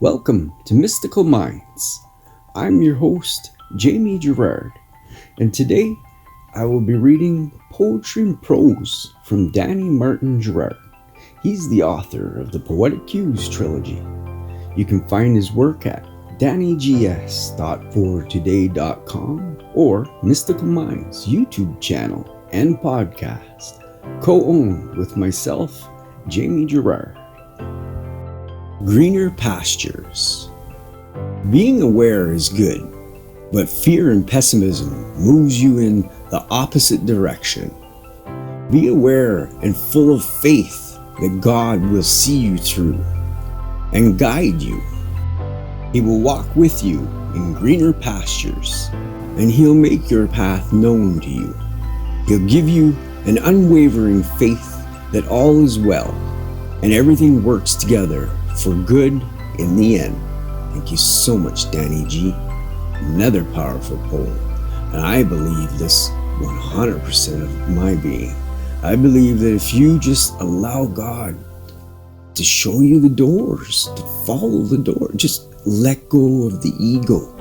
Welcome to Mystical Minds. I'm your host, Jamie Gerard, and today I will be reading poetry and prose from Danny Martin Gerard. He's the author of the Poetic Cues trilogy. You can find his work at dannygs.fortoday.com or Mystical Minds YouTube channel and podcast, co-owned with myself, Jamie Gerard. Greener Pastures. Being aware is good, but fear and pessimism moves you in the opposite direction. Be aware and full of faith that God will see you through and guide you. He will walk with you in greener pastures, and He'll make your path known to you. He'll give you an unwavering faith that all is well and everything works together for good in the end. Thank you so much, Danny G. Another powerful poem. And I believe this 100% of my being. I believe that if you just allow God to show you the doors, to follow the door, just let go of the ego.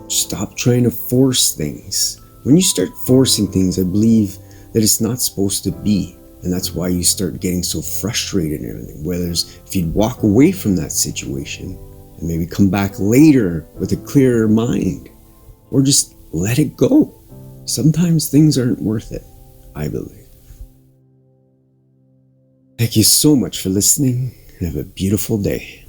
Stop trying to force things. When you start forcing things, I believe that it's not supposed to be. And that's why you start getting so frustrated and everything. Whereas if you'd walk away from that situation and maybe come back later with a clearer mind, or just let it go. Sometimes things aren't worth it, I believe. Thank you so much for listening and have a beautiful day.